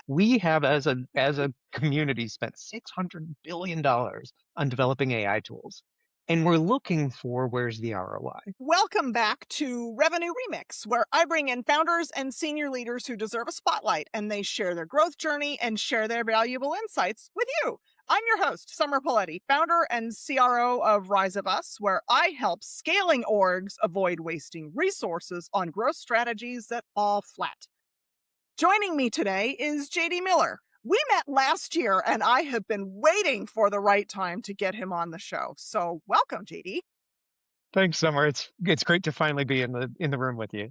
We have, as a community, spent $600 billion on developing AI tools, and we're looking for where's the ROI. Welcome back to Revenue Remix, where I bring in founders and senior leaders who deserve a spotlight and they share their growth journey and share their valuable insights with you. I'm your host, Summer Poletti, founder and CRO of Rise of Us, where I help scaling orgs avoid wasting resources on growth strategies that fall flat. Joining me today is JD Miller. We met last year and I have been waiting for the right time to get him on the show. So welcome, JD. Thanks, Summer. It's great to finally be in the room with you.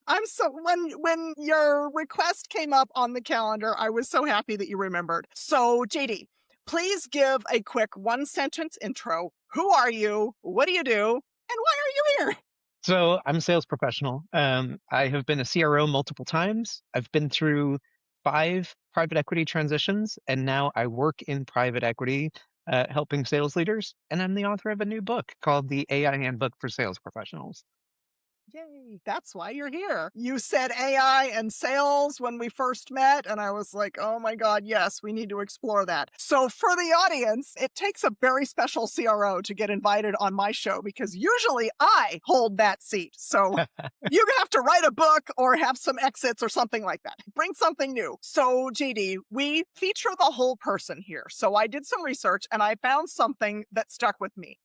I'm so when your request came up on the calendar, I was so happy that you remembered. So, JD, please give a quick one sentence intro. Who are you? What do you do? And why are you here? So I'm a sales professional. I have been a CRO multiple times. I've been through 5 private equity transitions, and now I work in private equity, helping sales leaders. And I'm the author of a new book called the AI Handbook for Sales Professionals. Yay, that's why you're here. You said AI and sales when we first met, and I was like, oh my God, yes, we need to explore that. So, for the audience, it takes a very special CRO to get invited on my show because usually I hold that seat. So, you have to write a book or have some exits or something like that. Bring something new. So, JD, we feature the whole person here. So, I did some research and I found something that stuck with me.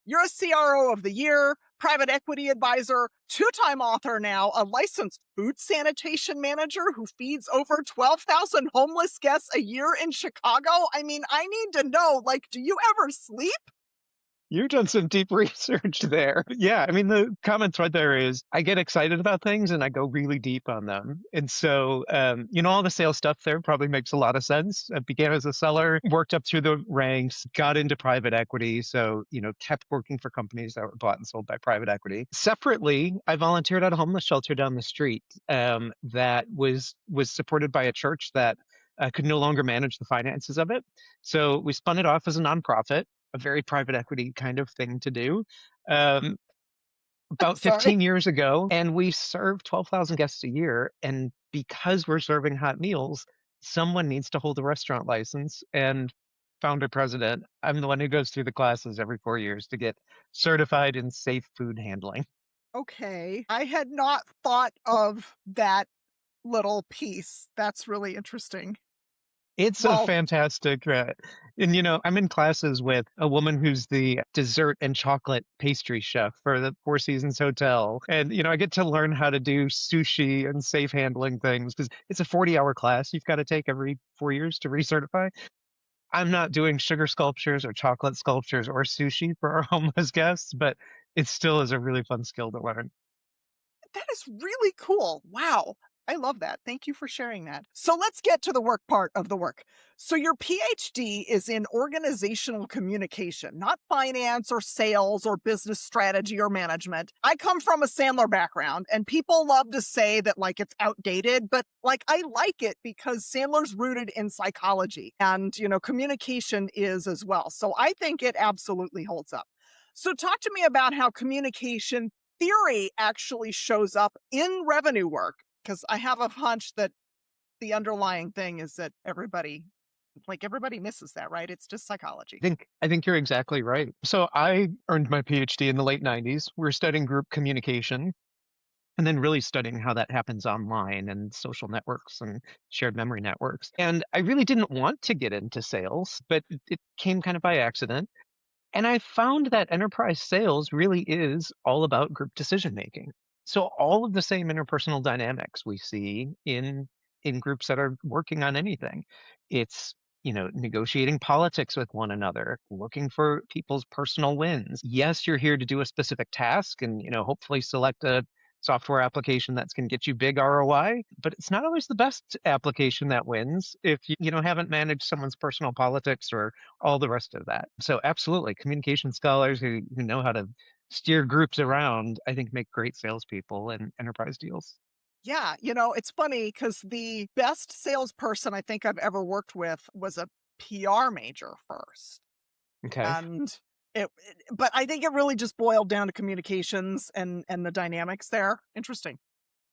You're a CRO of the year, private equity advisor, two-time author now, a licensed food sanitation manager who feeds over 12,000 homeless guests a year in Chicago. I mean, I need to know, like, do you ever sleep? You've done some deep research there. Yeah, I mean, the common thread there is I get excited about things and I go really deep on them. And so, all the sales stuff there probably makes a lot of sense. I began as a seller, worked up through the ranks, got into private equity. So, kept working for companies that were bought and sold by private equity. Separately, I volunteered at a homeless shelter down the street that was supported by a church that could no longer manage the finances of it. So we spun it off as a nonprofit, a very private equity kind of thing to do, um, about Sorry. 15 years ago, and we serve 12,000 guests a year. And because we're serving hot meals, someone needs to hold a restaurant license. And founder president, I'm the one who goes through the classes every 4 years to get certified in safe food handling. Okay. I had not thought of that little piece. That's really interesting. It's a Well, fantastic, and I'm in classes with a woman who's the dessert and chocolate pastry chef for the Four Seasons Hotel. And, I get to learn how to do sushi and safe handling things because it's a 40-hour class you've got to take every 4 years to recertify. I'm not doing sugar sculptures or chocolate sculptures or sushi for our homeless guests, but it still is a really fun skill to learn. that is really cool. Wow. I love that. Thank you for sharing that. So let's get to the work part of the work. So your PhD is in organizational communication, not finance or sales or business strategy or management. I come from a Sandler background and people love to say that like it's outdated, but like I like it because Sandler's rooted in psychology and, communication is as well. So I think it absolutely holds up. So talk to me about how communication theory actually shows up in revenue work, because I have a hunch that the underlying thing is that everybody misses that, right? It's just psychology. I think you're exactly right. So I earned my PhD in the late 90s. We're studying group communication and then really studying how that happens online and social networks and shared memory networks. And I really didn't want to get into sales, but it came kind of by accident. And I found that enterprise sales really is all about group decision making. So all of the same interpersonal dynamics we see in groups that are working on anything. It's negotiating politics with one another, looking for people's personal wins. Yes, you're here to do a specific task and hopefully select a software application that's going to get you big ROI, but it's not always the best application that wins if you haven't managed someone's personal politics or all the rest of that. So absolutely, communication scholars who know how to steer groups around, I think, make great salespeople in enterprise deals. Yeah, it's funny because the best salesperson I think I've ever worked with was a PR major first. Okay. And but I think it really just boiled down to communications and the dynamics there. Interesting.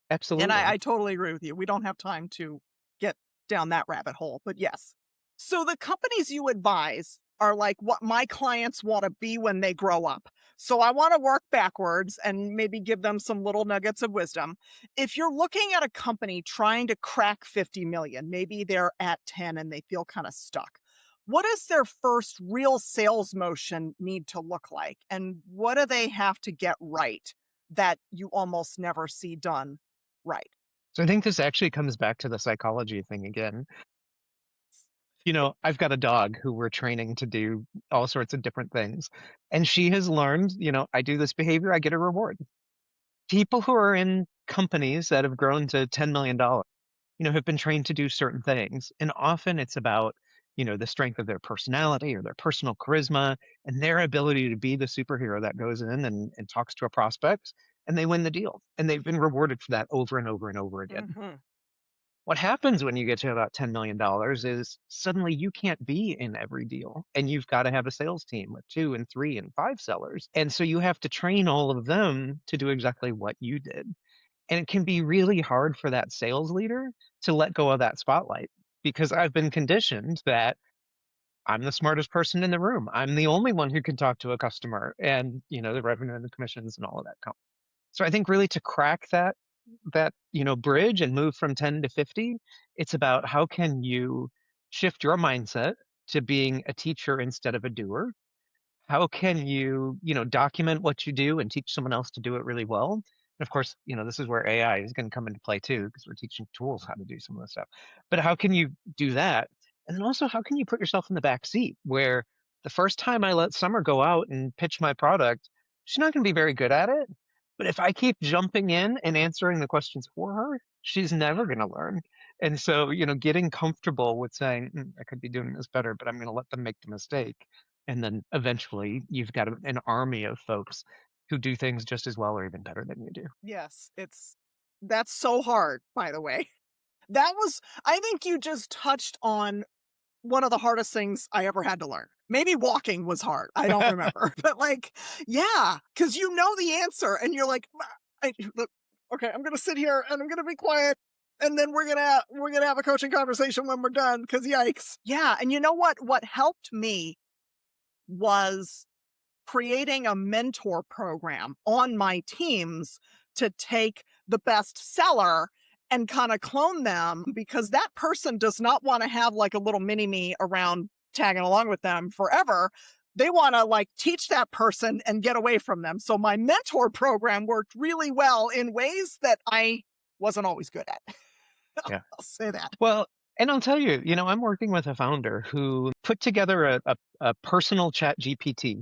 And I, Absolutely. I totally agree with you. We don't have time to get down that rabbit hole, but yes. So the companies you advise are like what my clients want to be when they grow up. So I want to work backwards and maybe give them some little nuggets of wisdom. If you're looking at a company trying to crack 50 million, maybe they're at 10 and they feel kind of stuck. What does their first real sales motion need to look like? And what do they have to get right that you almost never see done right? So I think this actually comes back to the psychology thing again. I've got a dog who we're training to do all sorts of different things. And she has learned, I do this behavior, I get a reward. People who are in companies that have grown to $10 million, have been trained to do certain things. And often it's about, the strength of their personality or their personal charisma and their ability to be the superhero that goes in and talks to a prospect and they win the deal. And they've been rewarded for that over and over and over again. Mhm. What happens when you get to about $10 million is suddenly you can't be in every deal and you've got to have a sales team with 2 and 3 and 5 sellers. And so you have to train all of them to do exactly what you did. And it can be really hard for that sales leader to let go of that spotlight because I've been conditioned that I'm the smartest person in the room. I'm the only one who can talk to a customer and, the revenue and the commissions and all of that come. So I think really to crack that bridge and move from 10 to 50, it's about how can you shift your mindset to being a teacher instead of a doer. How can you document what you do and teach someone else to do it really well? And of course, this is where AI is going to come into play too, because we're teaching tools how to do some of this stuff. But how can you do that? And then also, how can you put yourself in the back seat where the first time I let Summer go out and pitch my product, she's not going to be very good at it. But if I keep jumping in and answering the questions for her, she's never going to learn. And so, getting comfortable with saying, I could be doing this better, but I'm going to let them make the mistake and then eventually you've got an army of folks who do things just as well or even better than you do. Yes, that's so hard, by the way. That was I think you just touched on one of the hardest things I ever had to learn. Maybe walking was hard, I don't remember, but, like, yeah, because you know the answer and you're like, look, okay, I'm gonna sit here and I'm gonna be quiet, and then we're gonna have a coaching conversation when we're done. Because yikes." Yeah, and you know what? What helped me was creating a mentor program on my teams to take the best seller and kind of clone them, because that person does not want to have like a little mini me around tagging along with them forever. They want to like teach that person and get away from them. So my mentor program worked really well in ways that I wasn't always good at. Yeah. I'll say that. Well, and I'll tell you, I'm working with a founder who put together a personal chat GPT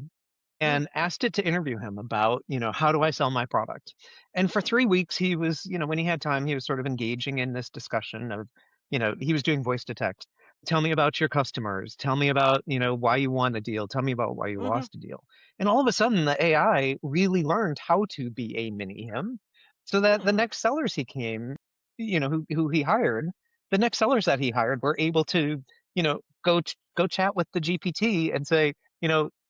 Mm, and asked it to interview him about, how do I sell my product? And for 3 weeks, he was, when he had time, he was sort of engaging in this discussion of, he was doing voice to text. Tell me about your customers. Tell me about, why you won a deal. Tell me about why you mhm, lost a deal. And all of a sudden, the AI really learned how to be a mini him so that the mm, next sellers he came, who he hired, the next sellers that he hired were able to, go chat with the GPT and say,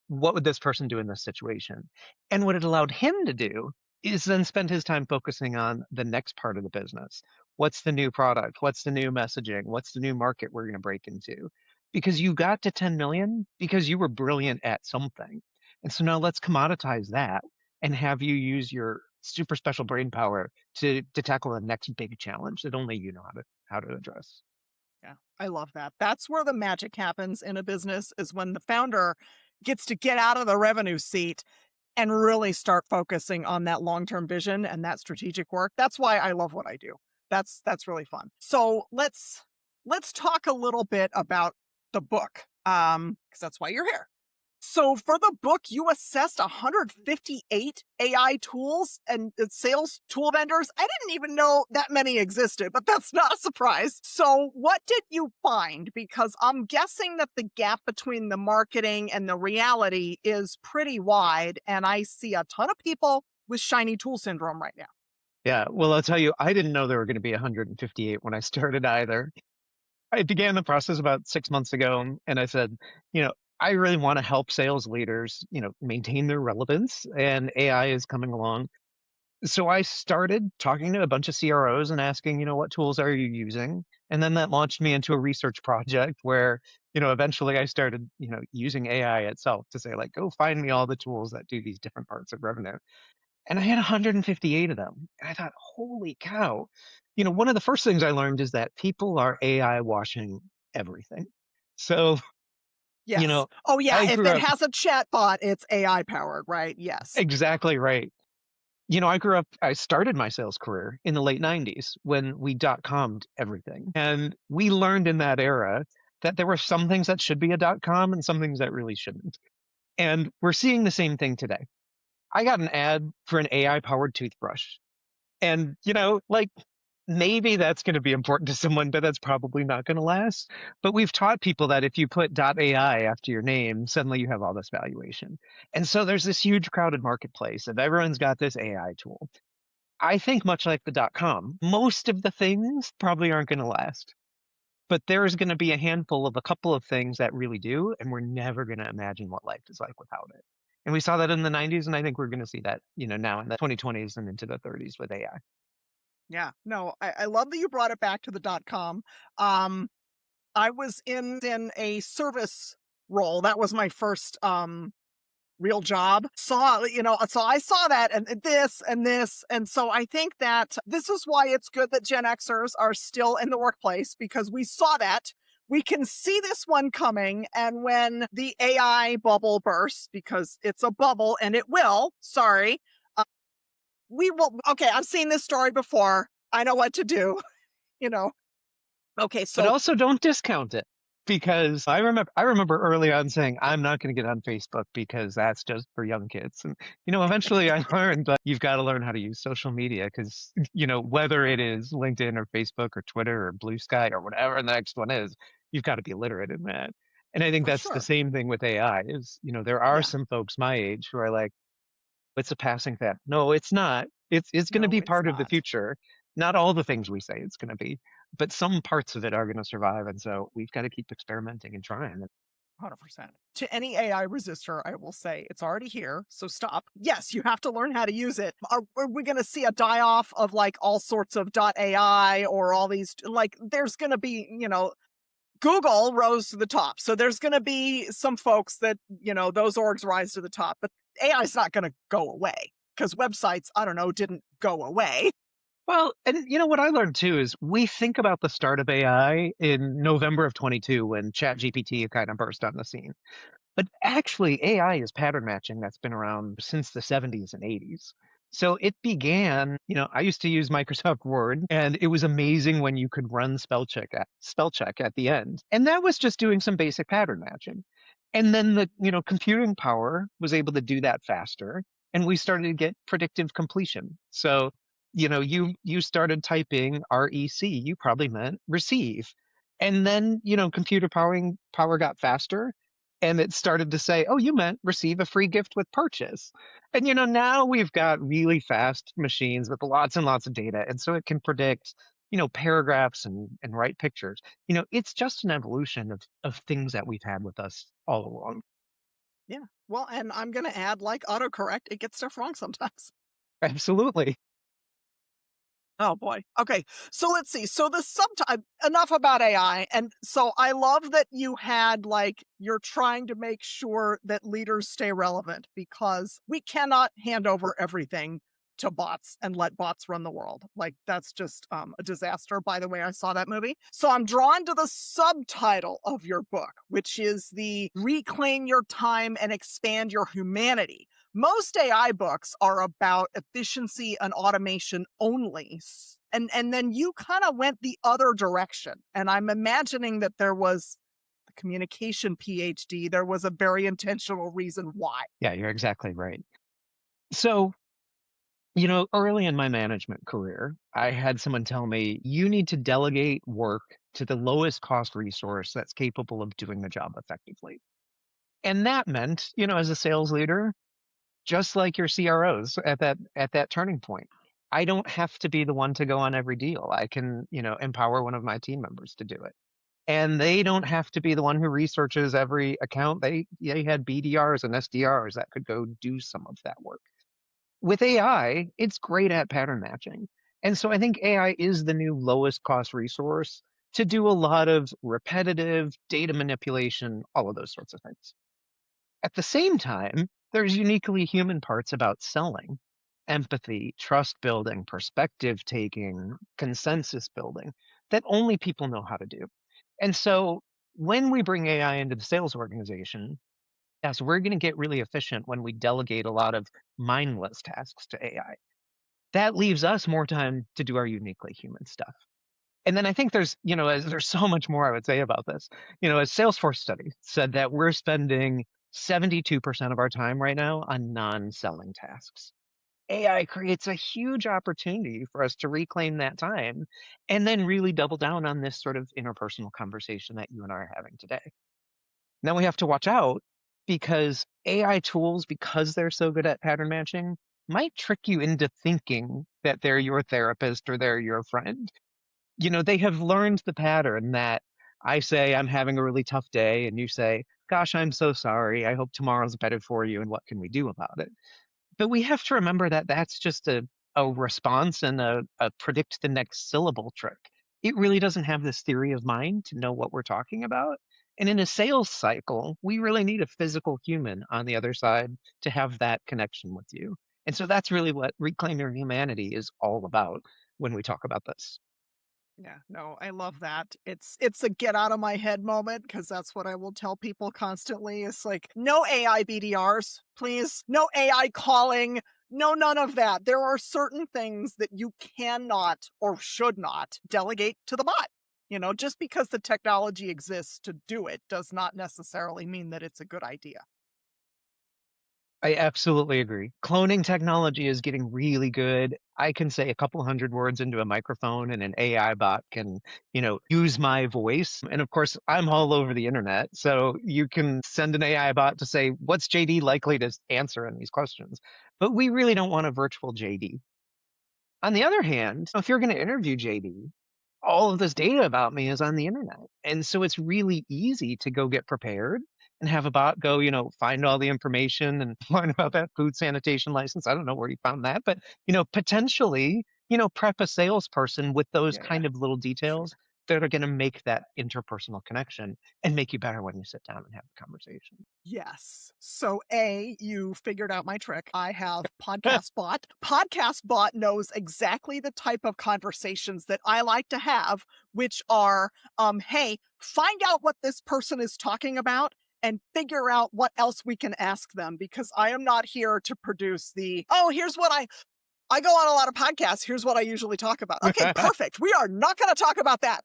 what would this person do in this situation? And what it allowed him to do is then spend his time focusing on the next part of the business. What's the new product? What's the new messaging? What's the new market we're going to break into? Because you got to 10 million because you were brilliant at something. And so now let's commoditize that and have you use your super special brain power to tackle the next big challenge that only you know how to address. yeah, I love that. That's where the magic happens in a business, is when the founder gets to get out of the revenue seat and really start focusing on that long-term vision and that strategic work. That's why I love what I do. That's really fun. So let's talk a little bit about the book, because that's why you're here. So for the book, you assessed 158 AI tools and sales tool vendors. I didn't even know that many existed, but that's not a surprise. So what did you find? Because I'm guessing that the gap between the marketing and the reality is pretty wide, and I see a ton of people with shiny tool syndrome right now. Yeah, well, I'll tell you, I didn't know there were going to be 158 when I started either. I began the process about 6 months ago, and I said, I really want to help sales leaders, maintain their relevance, and AI is coming along. So I started talking to a bunch of CROs and asking, what tools are you using? And then that launched me into a research project where, eventually I started, using AI itself to say, like, go find me all the tools that do these different parts of revenue. And I had 158 of them. And I thought, holy cow. One of the first things I learned is that people are AI washing everything. So, you Yes. know, Oh, yeah, I if grew it up has a chat bot, it's AI powered, right? Yes. exactly right. I started my sales career in the late 90s when we .com'd everything. And we learned in that era that there were some things that should be a .com and some things that really shouldn't. And we're seeing the same thing today. I got an ad for an AI powered toothbrush. And, like maybe that's going to be important to someone, but that's probably not going to last. But we've taught people that if you put .ai after your name, suddenly you have all this valuation. And so there's this huge crowded marketplace and everyone's got this AI tool. I think much like the .com, most of the things probably aren't going to last. But there's going to be a handful of a couple of things that really do, and we're never going to imagine what life is like without it. And we saw that in the 90s, and I think we're going to see that, now in the 2020s and into the 30s with AI. Yeah. No, I love that you brought it back to the .com. Um, I was in a service role. That was my first, real job. So I saw that and this and this. And so I think that this is why it's good that Gen Xers are still in the workplace because we saw that. We can see this one coming. And when the AI bubble bursts, because it's a bubble and it will, sorry, uh, we will. Okay, I've seen this story before. I know what to do, you know. Okay, But so also don't discount it because I remember early on saying I'm not going to get on Facebook because that's just for young kids. And eventually I learned that you've got to learn how to use social media because whether it is LinkedIn or Facebook or Twitter or Blue Sky or whatever the next one is, you've got to be literate in that. And I think for that's the sure. same thing with AI is, there are Yeah. some folks my age who are like, it's a passing fad. No, it's not. It's going to No, be it's part of the not. future. Not all the things we say it's going to be, but some parts of it are going to survive. And so we've got to keep experimenting and trying. 100%. To any AI resistor, I will say it's already here, so stop. Yes, you have to learn how to use it. Are we going to see a die off of like all sorts of .ai or all these like there's going to be, Google rose to the top. So there's going to be some folks that, those orgs rise to the top, but AI is not going to go away because websites, I don't know, didn't go away. Well, and what I learned too is we think about the start of AI in November of 22 when ChatGPT kind of burst on the scene. But actually, AI is pattern matching that's been around since the 70s and 80s. So it began, I used to use Microsoft Word, and it was amazing when you could run spell check at the end. And that was just doing some basic pattern matching. And then the, computing power was able to do that faster, and we started to get predictive completion. So, you started typing REC, you probably meant receive. And then, computer power got faster and it started to say, "Oh, you meant receive a free gift with purchase." And now we've got really fast machines with lots and lots of data, and so it can predict, paragraphs and write pictures. It's just an evolution of things that we've had with us all along. Yeah. Well, and I'm going to add like autocorrect, it gets stuff wrong sometimes. Absolutely. Oh boy. Okay. So let's see. So the subtitle enough about AI. And so I love that you had like you're trying to make sure that leaders stay relevant because we cannot hand over everything to bots and let bots run the world. Like that's just a disaster. By the way, I saw that movie. So I'm drawn to the subtitle of your book, which is the Reclaim Your Time and Expand Your Humanity. Most AI books are about efficiency and automation only. And then you kind of went the other direction. And I'm imagining that there was the communication PhD, there was a very intentional reason why. Yeah, you're exactly right. So, early in my management career, I had someone tell me, you need to delegate work to the lowest cost resource that's capable of doing the job effectively. And that meant, as a sales leader, just like your CROs at that turning point. I don't have to be the one to go on every deal. I can, empower one of my team members to do it. And they don't have to be the one who researches every account. They had BDRs and SDRs that could go do some of that work. With AI, it's great at pattern matching. And so I think AI is the new lowest cost resource to do a lot of repetitive data manipulation, all of those sorts of things. At the same time, there's uniquely human parts about selling: empathy, trust building, perspective taking, consensus building that only people know how to do. And so when we bring AI into the sales organization, yes, we're going to get really efficient when we delegate a lot of mindless tasks to AI. That leaves us more time to do our uniquely human stuff. And then I think there's so much more I would say about this. A Salesforce study said that we're spending 72% of our time right now on non-selling tasks. AI creates a huge opportunity for us to reclaim that time and then really double down on this sort of interpersonal conversation that you and I are having today. Now we have to watch out because AI tools, because they're so good at pattern matching, might trick you into thinking that they're your therapist or they're your friend. They have learned the pattern that I say I'm having a really tough day, and you say, "Gosh, I'm so sorry. I hope tomorrow's better for you, and what can we do about it?" But we have to remember that that's just a response and a predict the next syllable trick. It really doesn't have this theory of mind to know what we're talking about. And in a sales cycle, we really need a physical human on the other side to have that connection with you. And so that's really what Reclaim Your Humanity is all about when we talk about this. Yeah, no, I love that. It's a get out of my head moment because that's what I will tell people constantly. It's like, no AI BDRs, please. No AI calling. No, none of that. There are certain things that you cannot or should not delegate to the bot. Just because the technology exists to do it does not necessarily mean that it's a good idea. I absolutely agree. Cloning technology is getting really good. I can say a couple hundred words into a microphone and an AI bot can, use my voice. And of course, I'm all over the internet. So you can send an AI bot to say, what's JD likely to answer in these questions? But we really don't want a virtual JD. On the other hand, if you're going to interview JD, all of this data about me is on the internet. And so it's really easy to go get prepared and have a bot go, find all the information and learn about that food sanitation license. I don't know where you found that, but, potentially, prep a salesperson with those Yeah, yeah, kind of little sure. details that are going to make that interpersonal connection and make you better when you sit down and have the conversation. Yes. So A, you figured out my trick. I have Podcast Bot. Podcast Bot knows exactly the type of conversations that I like to have, which are, hey, find out what this person is talking about and figure out what else we can ask them because I am not here to produce oh, here's what I go on a lot of podcasts. Here's what I usually talk about. Okay, perfect. We are not going to talk about that.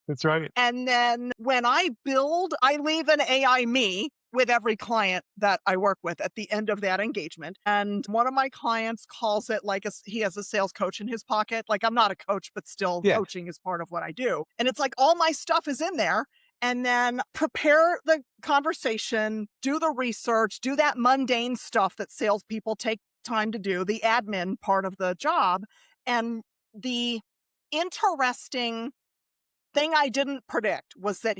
That's right. And then when I build, I leave an AI me with every client that I work with at the end of that engagement. And one of my clients calls it like he has a sales coach in his pocket. Like I'm not a coach, but still Yeah. coaching is part of what I do. And it's like all my stuff is in there. And then prepare the conversation, do the research, do that mundane stuff that salespeople take time to do, the admin part of the job. And the interesting thing I didn't predict was that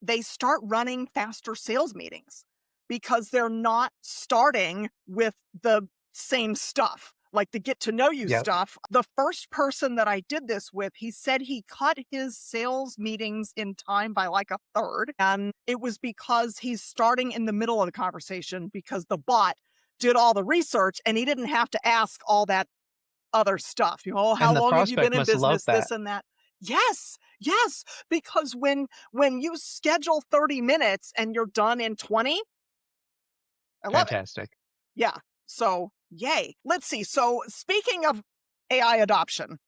they start running faster sales meetings because they're not starting with the same stuff, like the get to know you Yep. stuff. The first person that I did this with, he said he cut his sales meetings in time by like a third. And it was because he's starting in the middle of the conversation because the bot did all the research and he didn't have to ask all that other stuff. How And the long have you been prospect in must love business? that. This and that. Yes, yes, because when you schedule 30 minutes and you're done in 20, I love it. Fantastic. Yeah. So, yay. Let's see. So, speaking of AI adoption,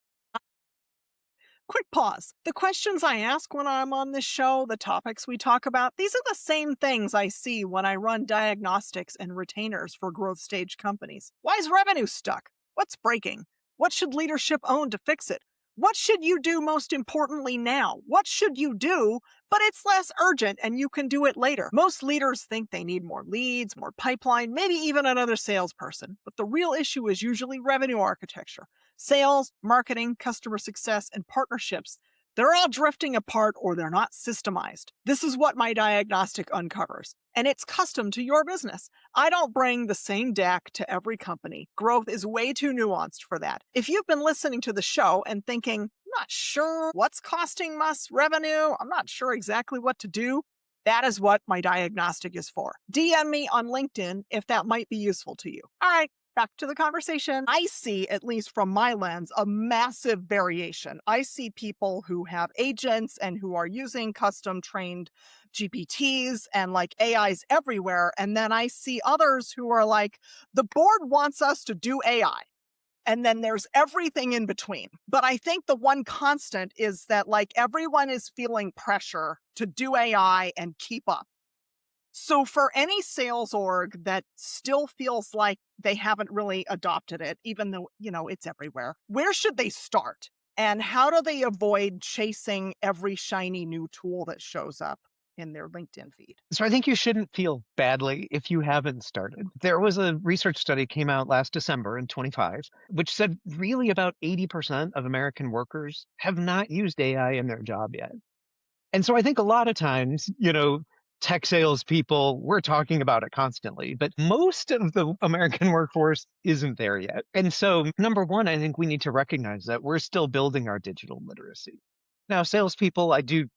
quick pause. The questions I ask when I'm on this show, the topics we talk about, these are the same things I see when I run diagnostics and retainers for growth stage companies. Why is revenue stuck? What's breaking? What should leadership own to fix it? What should you do most importantly now? What should you do, but it's less urgent and you can do it later? Most leaders think they need more leads, more pipeline, maybe even another salesperson. But the real issue is usually revenue architecture. Sales, marketing, customer success, and partnerships, They're all drifting apart or they're not systemized. This is what my diagnostic uncovers. And it's custom to your business. I don't bring the same deck to every company. Growth is way too nuanced for that. If you've been listening to the show and thinking, I'm not sure what's costing us revenue, I'm not sure exactly what to do, that is what my diagnostic is for. DM me on LinkedIn if that might be useful to you. All right, back to the conversation. I see, at least from my lens, a massive variation. I see people who have agents and who are using custom trained GPTs and like AIs everywhere. And then I see others who are like, the board wants us to do AI. And then there's everything in between. But I think the one constant is that like everyone is feeling pressure to do AI and keep up. So for any sales org that still feels like they haven't really adopted it, even though, it's everywhere, where should they start? And how do they avoid chasing every shiny new tool that shows up in their LinkedIn feed? So I think you shouldn't feel badly if you haven't started. There was a research study came out last December in 25, which said really about 80% of American workers have not used AI in their job yet. And so I think a lot of times, tech salespeople, we're talking about it constantly, but most of the American workforce isn't there yet. And so, number one, I think we need to recognize that we're still building our digital literacy. Now, salespeople, I do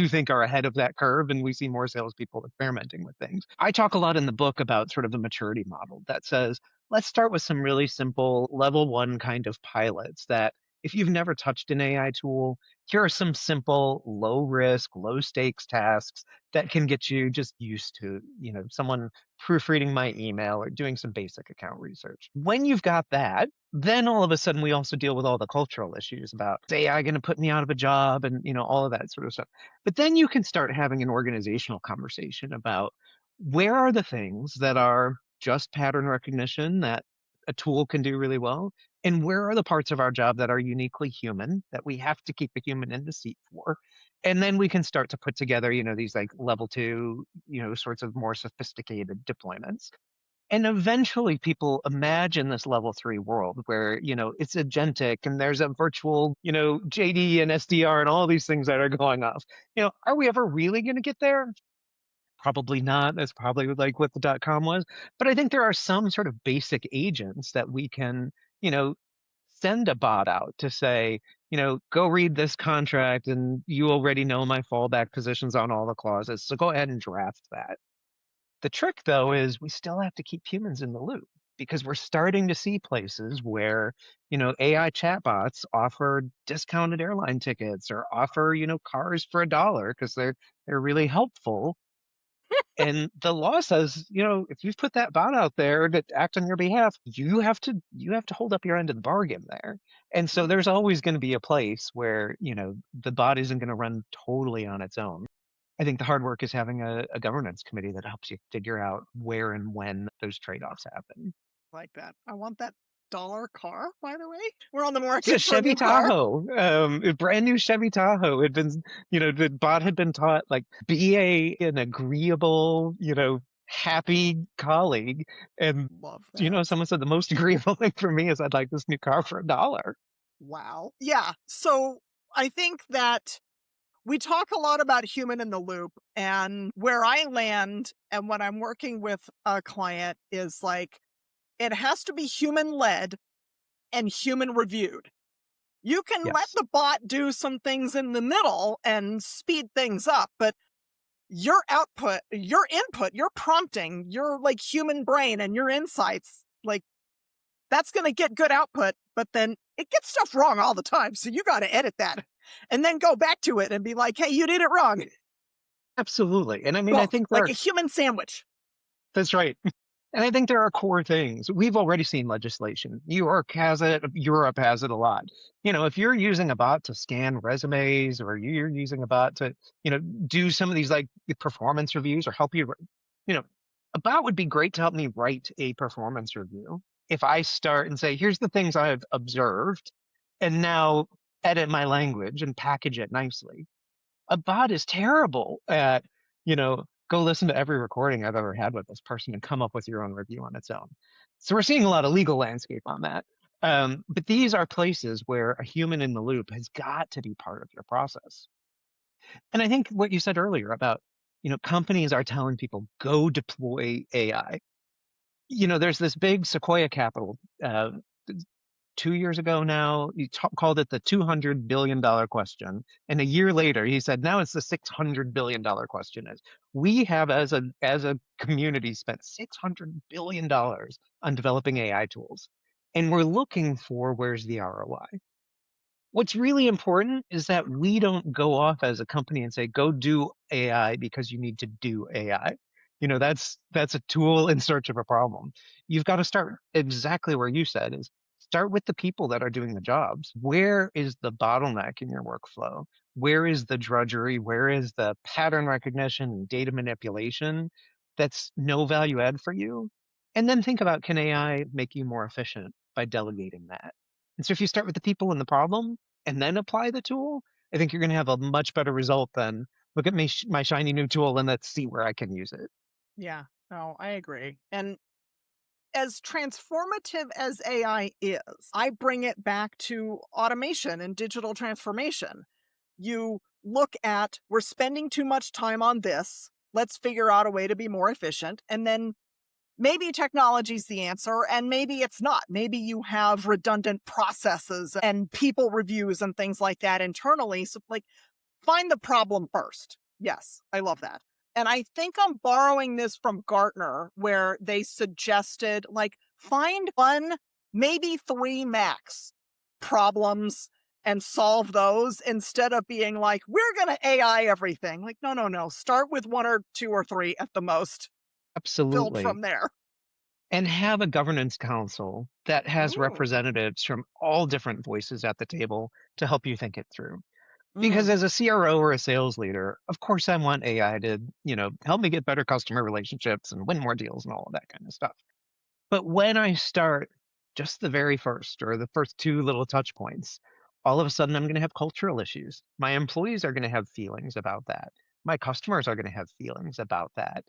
think are ahead of that curve, and we see more salespeople experimenting with things. I talk a lot in the book about sort of the maturity model that says, let's start with some really simple level one kind of pilots that if you've never touched an AI tool, here are some simple, low risk, low stakes tasks that can get you just used to, someone proofreading my email or doing some basic account research. When you've got that, then all of a sudden we also deal with all the cultural issues about is AI going to put me out of a job and, all of that sort of stuff. But then you can start having an organizational conversation about where are the things that are just pattern recognition that a tool can do really well, and where are the parts of our job that are uniquely human that we have to keep a human in the seat for? And then we can start to put together, these like level two, sorts of more sophisticated deployments. And eventually people imagine this level three world where, it's agentic and there's a virtual, JD and SDR and all these things that are going off. Are we ever really going to get there? Probably not. That's probably like what the .com was. But I think there are some sort of basic agents that we can, you know, send a bot out to say, go read this contract and you already know my fallback positions on all the clauses. So go ahead and draft that. The trick, though, is we still have to keep humans in the loop because we're starting to see places where, AI chatbots offer discounted airline tickets or offer, cars for $1 because they're really helpful. And the law says, if you've put that bot out there to act on your behalf, you have to hold up your end of the bargain there. And so there's always going to be a place where, the bot isn't going to run totally on its own. I think the hard work is having a governance committee that helps you figure out where and when those trade-offs happen. Like that. I want that dollar car, by the way. We're on the It's a market for a Chevy new car. Tahoe, a brand new Chevy Tahoe. Had been, the bot had been taught like be an agreeable, happy colleague, and Love that. someone said the most agreeable thing for me is I'd like this new car for $1. Wow. Yeah. So I think that we talk a lot about human in the loop, and where I land and when I'm working with a client is like, it has to be human led and human reviewed. You can let Yes. the bot do some things in the middle and speed things up, but your output, your input, your prompting, your like human brain and your insights, like that's going to get good output, but then it gets stuff wrong all the time. So you got to edit that and then go back to it and be like, hey, you did it wrong. Absolutely. And I mean, I Both think like a human sandwich. that's right. And I think there are core things. We've already seen legislation. New York has it, Europe has it a lot. If you're using a bot to scan resumes or you're using a bot to, do some of these like performance reviews or help you, a bot would be great to help me write a performance review. If I start and say, here's the things I've observed, and now edit my language and package it nicely. A bot is terrible at, go listen to every recording I've ever had with this person and come up with your own review on its own. So we're seeing a lot of legal landscape on that. But these are places where a human in the loop has got to be part of your process. And I think what you said earlier about, companies are telling people, go deploy AI. There's this big Sequoia Capital, 2 years ago now, he called it the $200 billion question. And a year later, he said, now it's the $600 billion question. Is we have, as a community, spent $600 billion on developing AI tools. And we're looking for where's the ROI. What's really important is that we don't go off as a company and say, go do AI because you need to do AI. That's a tool in search of a problem. You've got to start exactly where you said, is start with the people that are doing the jobs. Where is the bottleneck in your workflow? Where is the drudgery? Where is the pattern recognition and data manipulation that's no value add for you? And then think about, can AI make you more efficient by delegating that? And so if you start with the people and the problem and then apply the tool, I think you're going to have a much better result than look at me, my shiny new tool, and let's see where I can use it. Yeah, no, I agree. And as transformative as AI is, I bring it back to automation and digital transformation. You look at, we're spending too much time on this. Let's figure out a way to be more efficient. And then maybe technology's the answer, and maybe it's not. Maybe you have redundant processes and people reviews and things like that internally. So, like, find the problem first. Yes, I love that. And I think I'm borrowing this from Gartner, where they suggested, like, find one, maybe three max problems and solve those instead of being like, we're going to AI everything. Like, no, no, no. Start with one or two or three at the most, build Absolutely. from there. And have a governance council that has Ooh. representatives from all different voices at the table to help you think it through. Because Mm, as a CRO or a sales leader, of course I want AI to, help me get better customer relationships and win more deals and all of that kind of stuff. But when I start just the very first or the first two little touch points, all of a sudden I'm going to have cultural issues. My employees are going to have feelings about that. My customers are going to have feelings about that.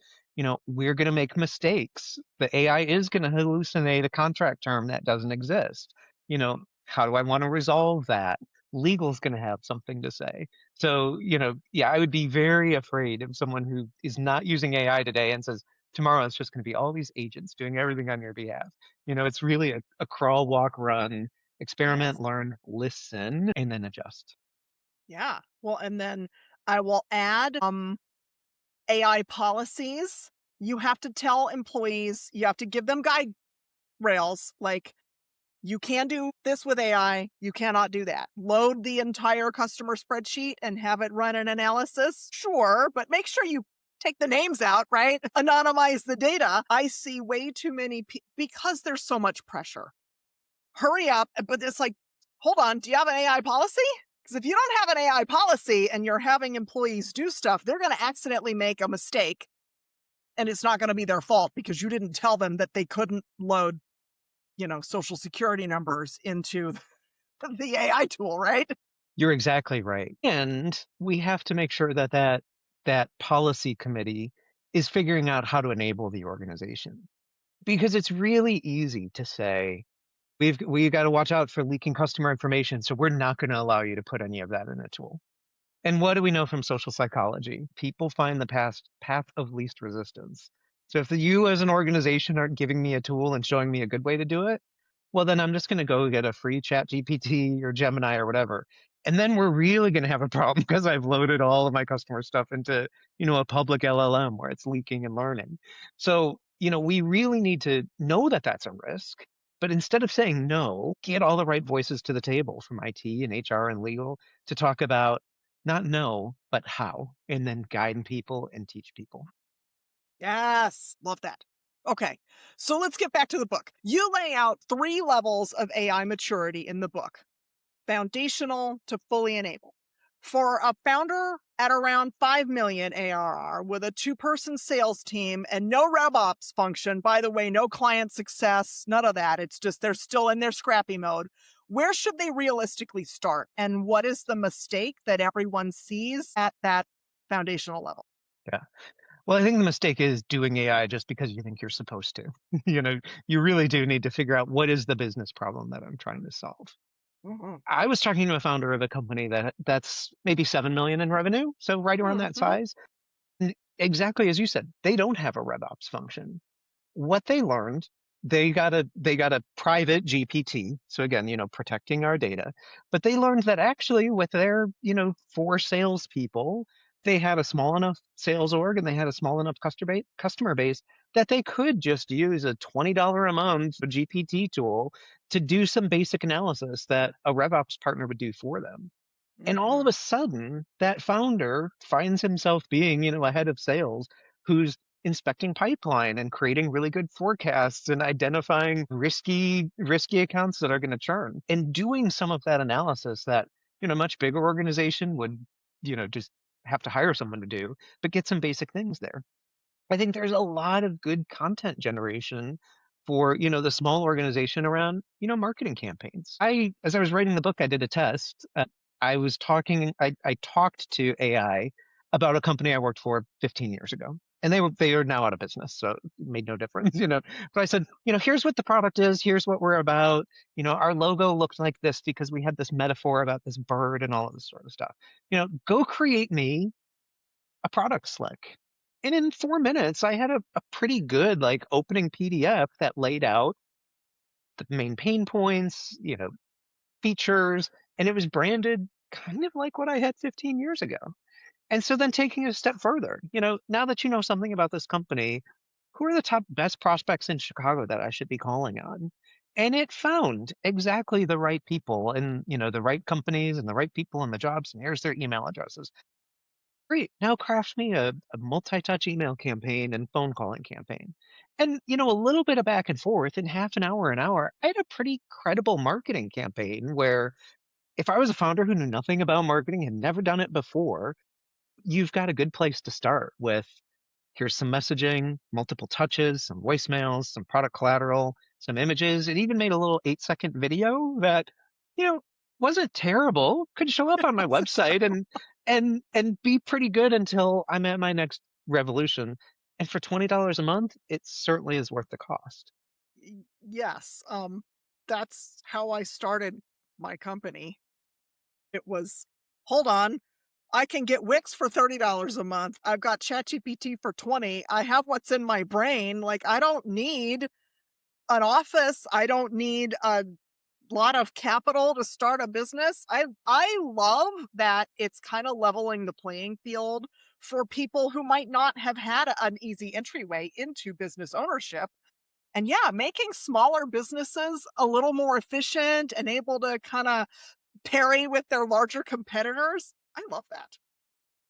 We're going to make mistakes. The AI is going to hallucinate a contract term that doesn't exist. How do I want to resolve that? Legal's going to have something to say. So, yeah, I would be very afraid of someone who is not using AI today and says, tomorrow it's just going to be all these agents doing everything on your behalf. It's really a crawl, walk, run, yes. experiment, learn, listen, and then adjust. Yeah. Well, and then I will add AI policies. You have to tell employees, you have to give them guide rails like, you can do this with AI, you cannot do that. Load the entire customer spreadsheet and have it run an analysis? Sure, but make sure you take the names out, right? Anonymize the data. I see way too many because there's so much pressure. Hurry up, but it's like, hold on, do you have an AI policy? Because if you don't have an AI policy and you're having employees do stuff, they're going to accidentally make a mistake, and it's not going to be their fault because you didn't tell them that they couldn't load, social security numbers into the AI tool, right? You're exactly right. And we have to make sure that policy committee is figuring out how to enable the organization. Because it's really easy to say, we've got to watch out for leaking customer information, so we're not going to allow you to put any of that in a tool. And what do we know from social psychology? People find the path of least resistance. So if you as an organization aren't giving me a tool and showing me a good way to do it, well, then I'm just going to go get a free chat GPT or Gemini or whatever. And then we're really going to have a problem because I've loaded all of my customer stuff into, a public LLM where it's leaking and learning. So, we really need to know that that's a risk. But instead of saying no, get all the right voices to the table from IT and HR and legal to talk about not no, but how, and then guide people and teach people. Yes, love that. Okay, so let's get back to the book. You lay out 3 levels of AI maturity in the book: foundational to fully enabled. For a founder at around 5 million ARR with a 2-person sales team and no rev ops function, by the way, no client success, none of that. It's just they're still in their scrappy mode. Where should they realistically start? And what is the mistake that everyone sees at that foundational level? Yeah. Well, I think the mistake is doing AI just because you think you're supposed to. You really do need to figure out what is the business problem that I'm trying to solve. Mhm. I was talking to a founder of a company that's maybe 7 million in revenue, so right around that Mhm. size. Exactly as you said, they don't have a RevOps function. What they learned, they got a private GPT. So again, protecting our data. But they learned that actually with their, four salespeople, they had a small enough sales org and they had a small enough customer base that they could just use a $20 a month GPT tool to do some basic analysis that a RevOps partner would do for them. And all of Mhm. a sudden, that founder finds himself being, a head of sales who's inspecting pipeline and creating really good forecasts and identifying risky accounts that are going to churn and doing some of that analysis that, a much bigger organization would, just have to hire someone to do, but get some basic things there. I think there's a lot of good content generation for, the small organization around, marketing campaigns. As I was writing the book, I did a test. I talked to AI about a company I worked for 15 years ago. And they are now out of business, so it made no difference, But I said, here's what the product is, here's what we're about. Our logo looked like this because we had this metaphor about this bird and all of this sort of stuff. Go create me a product slick. And in 4 minutes, I had a pretty good like opening PDF that laid out the main pain points, features, and it was branded kind of like what I had 15 years ago. And so then taking it a step further, now that you know something about this company, who are the top best prospects in Chicago that I should be calling on? And it found exactly the right people and, the right companies and the right people in the jobs. And here's their email addresses. Great. Now craft me a multi-touch email campaign and phone calling campaign. And, a little bit of back and forth in half an hour, I had a pretty credible marketing campaign where if I was a founder who knew nothing about marketing, had never done it before, you've got a good place to start with. Here's some messaging, multiple touches, some voicemails, some product collateral, some images. It even made a little 8-second video that, you know, wasn't terrible. Could show up on my website and be pretty good until I'm at my next revolution. And for $20 a month, it certainly is worth the cost. Yes, that's how I started my company. It was, "Hold on, I can get Wix for $30 a month. I've got ChatGPT for 20. I have what's in my brain, like, I don't need an office, I don't need a lot of capital to start a business." I love that it's kinda leveling the playing field for people who might not have had an easy entryway into business ownership. And yeah, making smaller businesses a little more efficient and able to kinda parry with their larger competitors. I love that.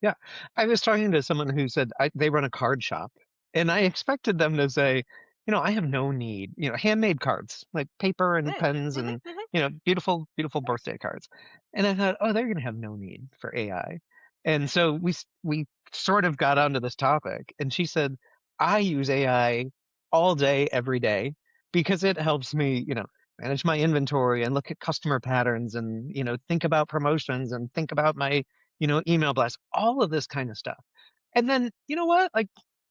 Yeah. I was talking to someone who said they run a card shop, and I expected them to say, I have no need, handmade cards, like paper and Mm, pens mhm, and, mhm. beautiful, beautiful Yes. birthday cards. And I thought, oh, they're going to have no need for AI. And so we sort of got onto this topic, and she said, I use AI all day, every day, because it helps me, manage my inventory and look at customer patterns and, think about promotions and think about my email blasts, all of this kind of stuff. And then, you know what? Like,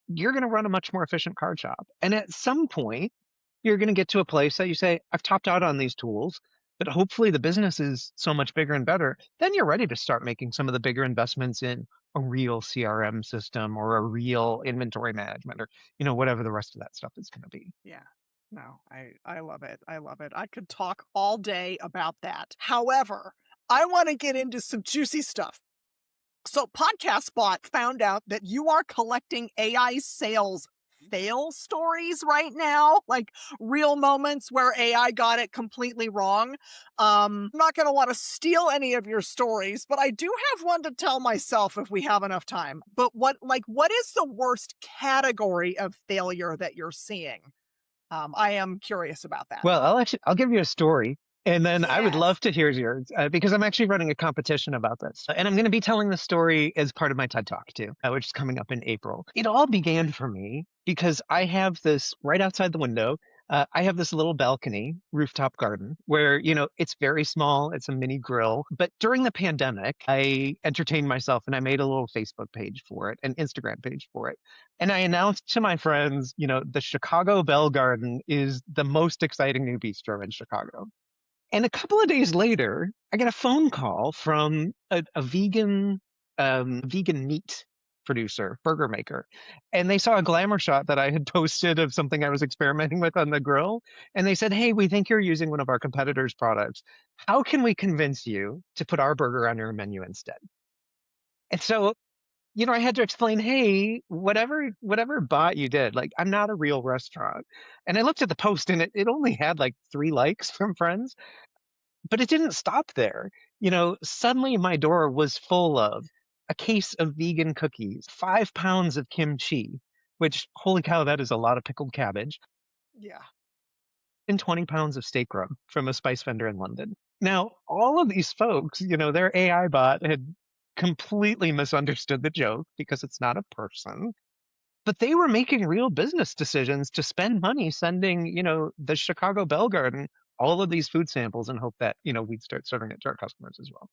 you're going to run a much more efficient card shop. And at some point, you're going to get to a place that you say, I've topped out on these tools, but hopefully the business is so much bigger and better. Then you're ready to start making some of the bigger investments in a real CRM system or a real inventory management or, whatever the rest of that stuff is going to be. Yeah. No, I love it. I love it. I could talk all day about that. However, I wanna get into some juicy stuff. So PodcastBot found out that you are collecting AI sales fail stories right now, like real moments where AI got it completely wrong. I'm not going to want to steal any of your stories, but I do have one to tell myself if we have enough time. But what is the worst category of failure that you're seeing? I am curious about that. Well, I'll give you a story, and then I would Yes. love to hear yours because I'm actually running a competition about this, and I'm going to be telling the story as part of my TED Talk too, which is coming up in April. It all began for me because I have this right outside the window. I have this little balcony, rooftop garden, where, it's very small. It's a mini grill. But during the pandemic, I entertained myself and I made a little Facebook page for it, an Instagram page for it. And I announced to my friends, the Chicago Bell Garden is the most exciting new bistro in Chicago. And a couple of days later, I get a phone call from a vegan meat producer, burger maker. And they saw a glamour shot that I had posted of something I was experimenting with on the grill. And they said, "Hey, we think you're using one of our competitors' products. How can we convince you to put our burger on your menu instead?" And so, I had to explain, "Hey, whatever bot you did, like, I'm not a real restaurant." And I looked at the post and it only had like 3 likes from friends. But it didn't stop there. Suddenly my door was full of a case of vegan cookies, 5 pounds of kimchi, which, holy cow, that is a lot of pickled cabbage, Yeah. and 20 pounds of steak rub from a spice vendor in London. Now, all of these folks, their AI bot had completely misunderstood the joke because it's not a person, but they were making real business decisions to spend money sending, the Chicago Bell Garden all of these food samples and hope that, we'd start serving it to our customers as well.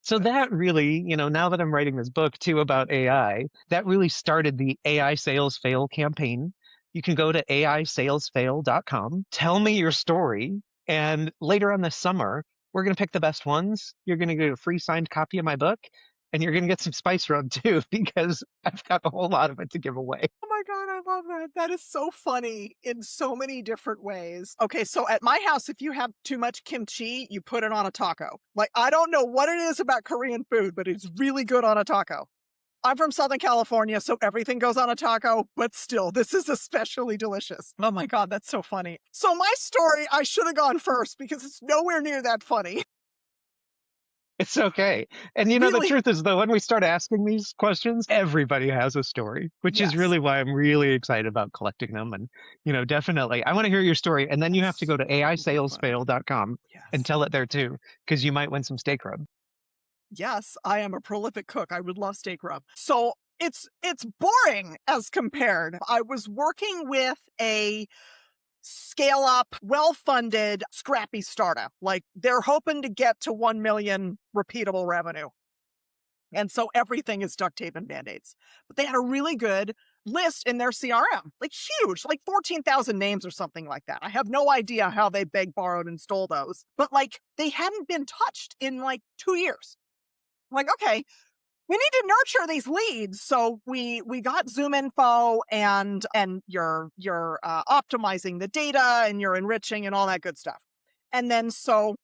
So That's that really, now that I'm writing this book too about AI, that really started the AI Sales Fail campaign. You can go to aisalesfail.com, tell me your story, and later on this summer, we're going to pick the best ones. You're going to get a free signed copy of my book, and you're going to get some spice rub too, because I've got a whole lot of it to give away. Oh my god, I love that. That is so funny in so many different ways. Okay, so at my house, if you have too much kimchi, you put it on a taco. Like, I don't know what it is about Korean food, but it's really good on a taco. I'm from Southern California, so everything goes on a taco, but still, this is especially delicious. Oh my god, that's so funny. So my story, I should have gone first because it's nowhere near that funny. It's okay. And the Really? truth is, though, when we start asking these questions, everybody has a story, which is Yes. really why I'm really excited about collecting them. And, definitely, I want to hear your story. And then you have to That's go to super funny. aisalesfail.com and Yes. tell it there too, because you might win some steak rub. Yes, I am a prolific cook. I would love steak rub. So it's boring as compared. I was working with a scale up, well-funded, scrappy startup. Like they're hoping to get to 1 million repeatable revenue. And so everything is duct tape and band-aids. But they had a really good list in their CRM, like huge, like 14,000 names or something like that. I have no idea how they begged, borrowed, and stole those, but like they hadn't been touched in like 2 years. I'm like, okay, we need to nurture these leads. So we got Zoom info and you're optimizing the data and you're enriching and all that good stuff. And then so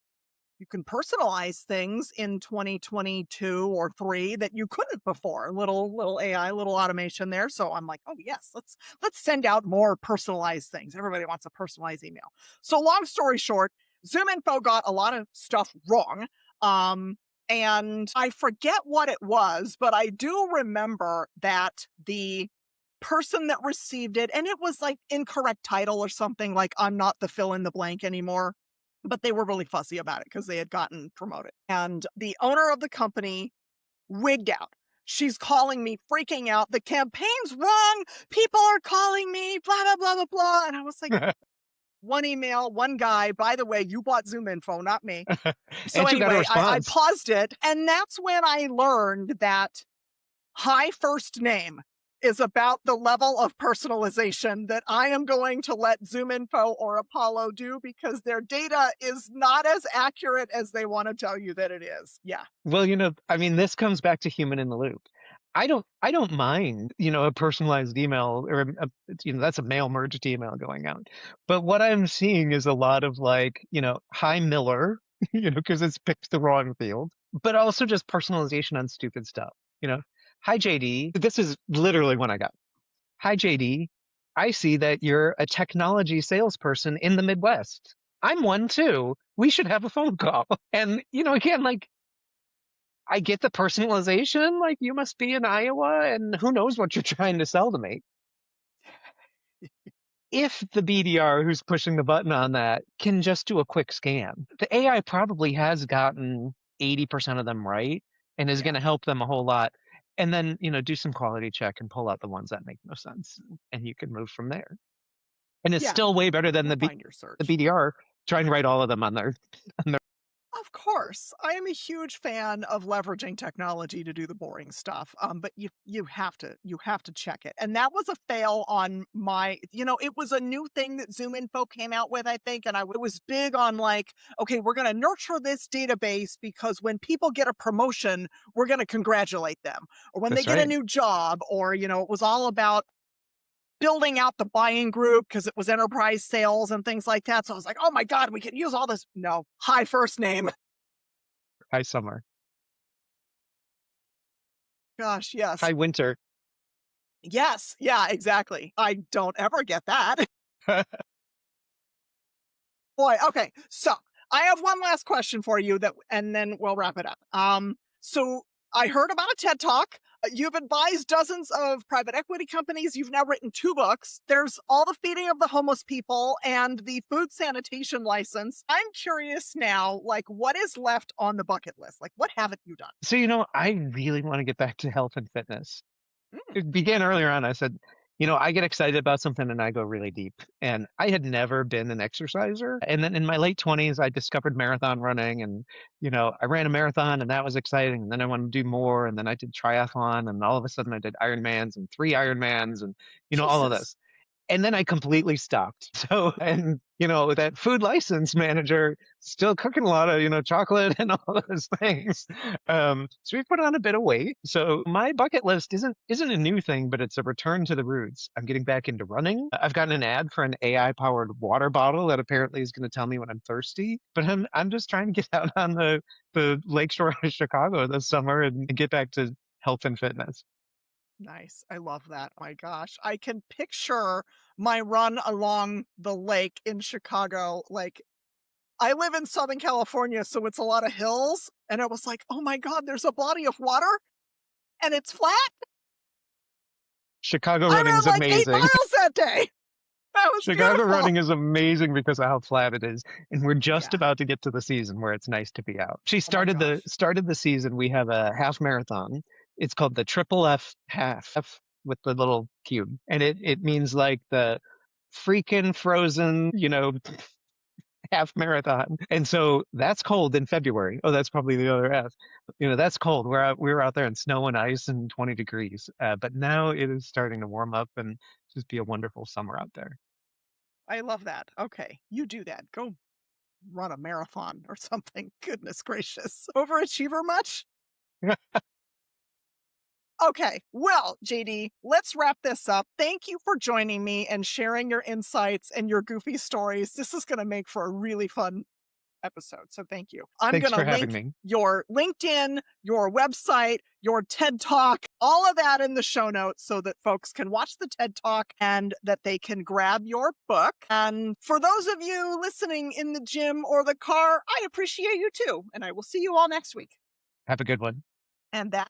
you can personalize things in 2022 or 3 that you couldn't before. Little AI, little automation there. So I'm like, oh yes, let's send out more personalized things. Everybody wants a personalized email. So long story short, Zoom info got a lot of stuff wrong. Um, and I forget what it was, but I do remember that the person that received it, and it was like incorrect title or something like I'm not the fill in the blank anymore. But they were really fussy about it because they had gotten promoted. And the owner of the company wigged out. She's calling me, freaking out. The campaign's wrong. People are calling me, blah, blah, blah, blah, blah. And I was like, one email, one guy, by the way, you bought Zoom info, not me. So And you got a anyway, I response. paused it. And that's when I learned that high first name is about the level of personalization that I am going to let ZoomInfo or Apollo do because their data is not as accurate as they want to tell you that it is. Yeah. Well, I mean, this comes back to human in the loop. I don't mind, a personalized email or that's a mail merged email going out. But what I'm seeing is a lot of like, hi Miller, because it's picked the wrong field, but also just personalization on stupid stuff, you know. Hi JD, this is literally what I got. Hi JD, I see that you're a technology salesperson in the Midwest. I'm one too. We should have a phone call. And, again, like I get the personalization, like you must be in Iowa and who knows what you're trying to sell to me. If the BDR who's pushing the button on that can just do a quick scan, the AI probably has gotten 80% of them right and is going Yeah. to help them a whole lot. And then, do some quality check and pull out the ones that make no sense. And you can move from there. And it's Yeah, still way better than you'll find your the search. BDR. Try and write all of them on their on their Of course, I am a huge fan of leveraging technology to do the boring stuff, but you have to check it, and that was a fail on my it was a new thing that Zoom Info came out with, I think, and I was big on like, "Okay, we're gonna nurture this database because when people get a promotion, we're gonna congratulate them," or when they That's get a right. new job, or, it was all about building out the buying group because it was enterprise sales and things like that, so I was like, "Oh my god, we can use all this." No, hi first name. High summer, Gosh, yes. high winter. Yes, yeah, exactly. I don't ever get that. Boy, okay, so I have one last question for you and then we'll wrap it up. So I heard about a TED Talk. You've advised dozens of private equity companies. You've now written 2 books. There's All the Feeding of the Homeless People and the Food Sanitation License. I'm curious now, like, what is left on the bucket list? Like, what haven't you done? So, I really want to get back to health and fitness. Mm, It began earlier on. I said, I get excited about something and I go really deep. And I had never been an exerciser. And then in my late 20s, I discovered marathon running and, I ran a marathon and that was exciting. And then I wanted to do more. And then I did triathlon and all of a sudden I did Ironmans and 3 Ironmans and, all of Jesus. this. And then I completely stopped. So, and that food license manager still cooking a lot of, chocolate and all those things. So we put on a bit of weight. So my bucket list isn't a new thing, but it's a return to the roots. I'm getting back into running. I've gotten an ad for an AI powered water bottle that apparently is going to tell me when I'm thirsty. But I'm just trying to get out on the lakeshore of Chicago this summer and get back to health and fitness. Nice. I love that. My gosh. I can picture my run along the lake in Chicago. Like, I live in Southern California, so it's a lot of hills. And I was like, oh my God, there's a body of water and it's flat. Chicago I running ran is like 8 amazing. miles that day. That was Chicago beautiful. running is amazing because of how flat it is, and we're just Yeah. about to get to the season where it's nice to be out. She Oh my gosh. started the season. We have a half marathon. It's called the Triple F half F with the little cube, and it means like the freaking frozen, half marathon. And so that's cold in February. Oh, that's probably the other F. That's cold. We were out there in snow and ice and 20 degrees, but now it is starting to warm up and just be a wonderful summer out there. I love that. Okay. You do that. Go run a marathon or something. Goodness gracious. Overachiever much? Okay. Well, JD, let's wrap this up. Thank you for joining me and sharing your insights and your goofy stories. This is going to make for a really fun episode. So thank you. I'm Thanks going to for having link me. your LinkedIn, your website, your TED Talk, all of that in the show notes so that folks can watch the TED Talk and that they can grab your book. And for those of you listening in the gym or the car, I appreciate you too. And I will see you all next week. Have a good one. And that